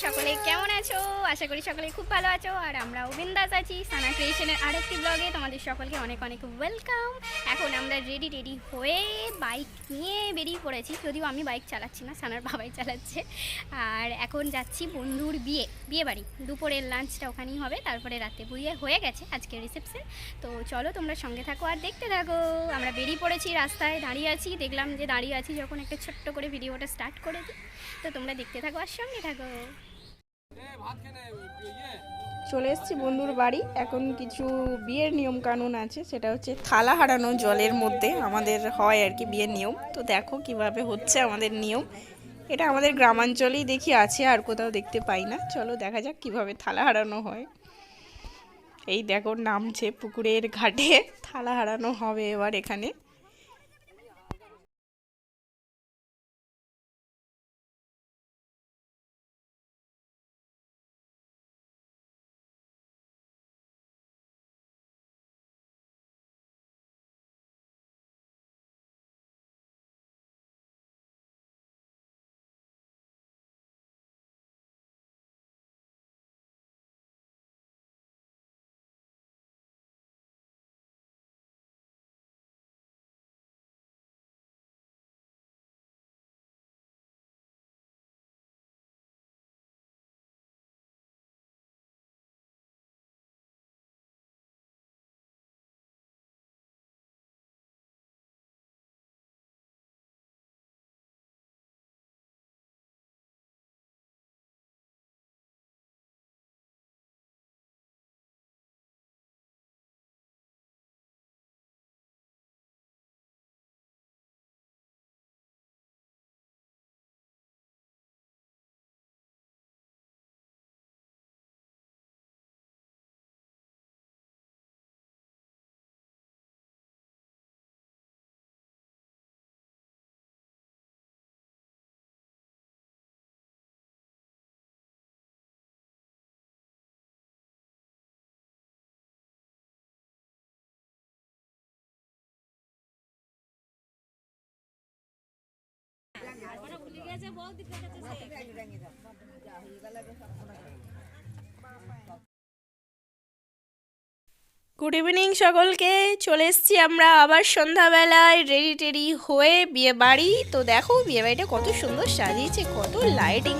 সকলে কেমন আছো? আশা করি সকলে খুব ভালো আছো আর আমরাও বিন্দাস আছি। সানা ক্রিয়েশনের আরেকটি ব্লগে তোমাদের সকলকে অনেক অনেক ওয়েলকাম। এখন আমরা রেডি হয়ে বাইক নিয়ে বেরিয়ে পড়েছি, যদিও আমি বাইক চালাচ্ছি না, সানার বাবাই চালাচ্ছে। আর এখন যাচ্ছি বন্ধুর বিয়ে বাড়ি। দুপুরের লাঞ্চটা ওখানেই হবে, তারপরে রাতে বিয়ে হয়ে গেছে, আজকে রিসেপশন। তো চলো তোমরা সঙ্গে থাকো আর দেখতে থাকো। আমরা বেরিয়ে পড়েছি, রাস্তায় দাঁড়িয়ে আছি, দেখলাম যে দাঁড়িয়ে আছি যখন একটা ছোট্ট করে ভিডিওটা স্টার্ট করে দিই। তো তোমরা দেখতে থাকো আর সঙ্গে থাকো। চলে এসেছি বন্ধুর বাড়ি। এখন কিছু বিয়ের নিয়ম কানুন আছে, সেটা হচ্ছে থালা হারানো জলের মধ্যে আমাদের হয় আর কি বিয়ের নিয়ম। তো দেখো কিভাবে হচ্ছে আমাদের নিয়ম। এটা আমাদের গ্রামাঞ্চলেই দেখি আছে, আর কোথাও দেখতে পাই না। চলো দেখা যাক কিভাবে থালা হারানো হয়। এই দেখো নামছে পুকুরের ঘাটে, থালা হারানো হবে এবার এখানে। গুড ইভিনিং সকলকে। চলে এসেছি আমরা আবার সন্ধ্যাবেলায় রেডি টেডি হয়ে বিয়ে বাড়ি। তো দেখো বিয়ে বাড়িটা কত সুন্দর সাজিয়েছে, কত লাইটিং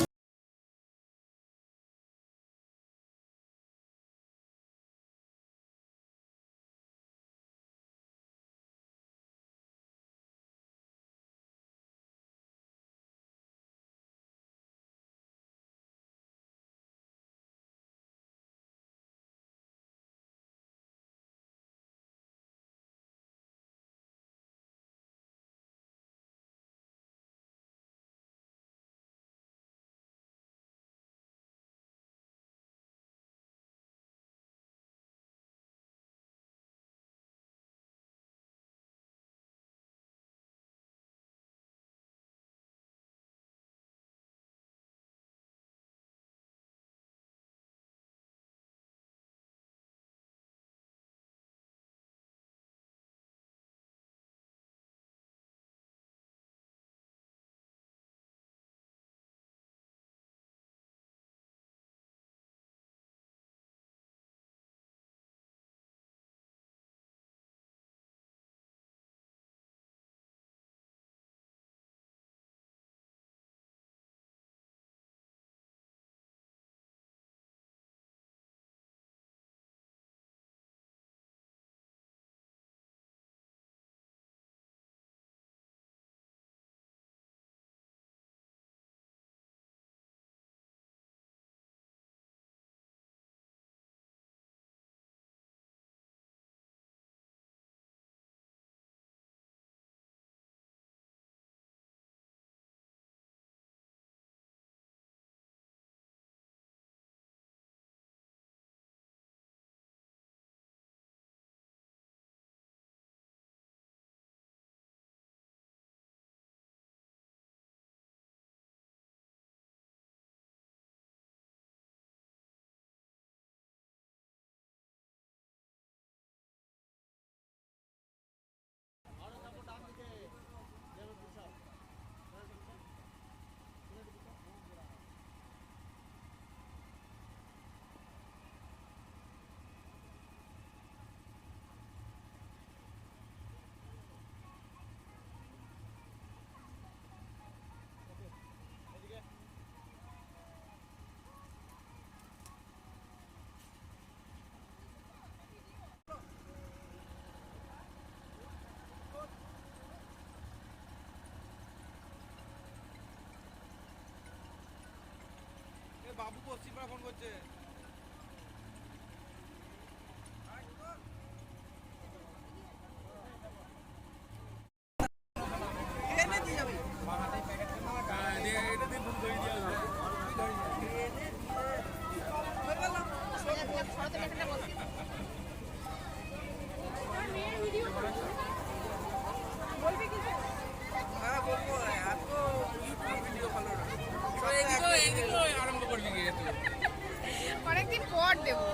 অনেকদিন পর দেবো।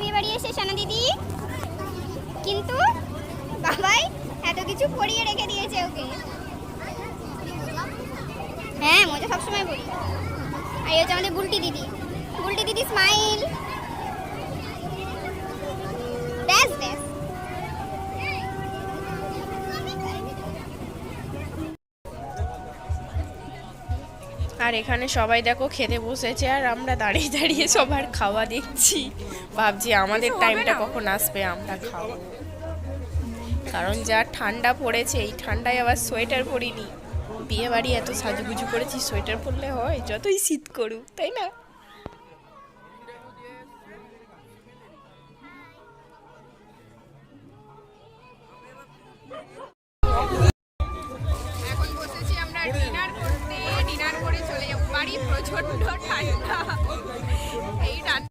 বিয়ে বাড়ি এসে সানা দিদি কিন্তু বাবাই এত কিছু পরিয়ে রেখে দিয়েছে ওকে। হ্যাঁ মজা সবসময় বলি। আর এই হচ্ছে আমাদের বুলটি দিদি, বুলটি দিদি স্মাইল। ব্যাস ব্যাস। আর এখানে সবাই দেখো খেতে বসেছে আর আমরা দাঁড়িয়ে দাঁড়িয়ে সবার খাওয়া দেখছি, ভাবছি আমাদের টাইমটা কখন আসবে আমরা খাবো। কারণ যা ঠান্ডা পড়েছে, এই ঠান্ডায় আবার সোয়েটার পরিনি। বিয়ে বাড়ি এত সাজুগুজু করেছি, সোয়েটার পরলে হয় যতই শীত করুক, তাই না? এখন বসেছি আমরা ডিনার করতে, ডিনার করে চলে যাবো বাড়ি। প্রচন্ড ঠান্ডা এই রাত।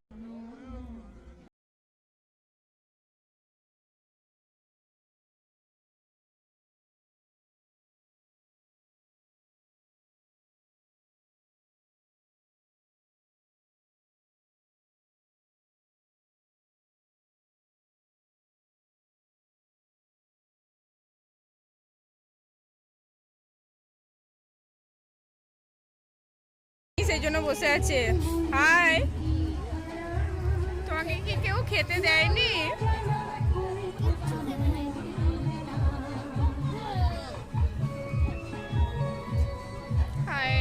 সেই জন্য বসে আছে। হাই, তোমাকে কি কেউ খেতে দেয়নি? হাই,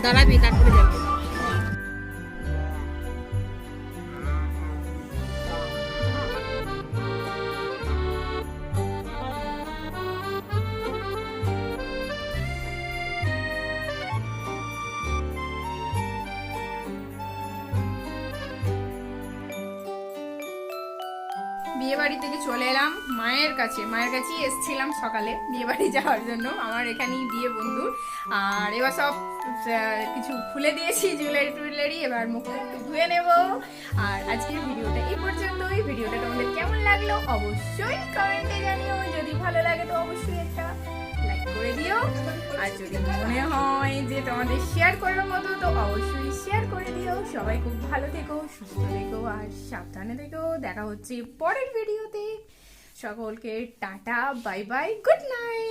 দাঁড়াবি তারপরে যাবি। বিয়ে বাড়ি থেকে চলে এলাম মায়ের কাছেই এসেছিলাম সকালে বিয়ে বাড়ি যাওয়ার জন্য। আমার এখানেই বিয়ে বন্ধুর। আর এবার সব কিছু খুলে দিয়েছি জুয়েলারি টুয়েলারি, এবার মুখটা একটু ধুয়ে নেব। আর আজকের ভিডিওটা এই পর্যন্তই। ভিডিওটা তোমাদের কেমন লাগলো অবশ্যই কমেন্টে জানিও। যদি ভালো লাগে তো অবশ্যই একটা লাইক করে দিও। আর যদি মনে হয় যে তোমাদের শেয়ার করার মতো তো অবশ্যই শেয়ার করে দিও। সবাই খুব ভালো থেকো, সুস্থ থেকো আর সাবধানে থেকো। দেখা হচ্ছে পরের ভিডিওতে। সকলকে tata, bye bye, good night.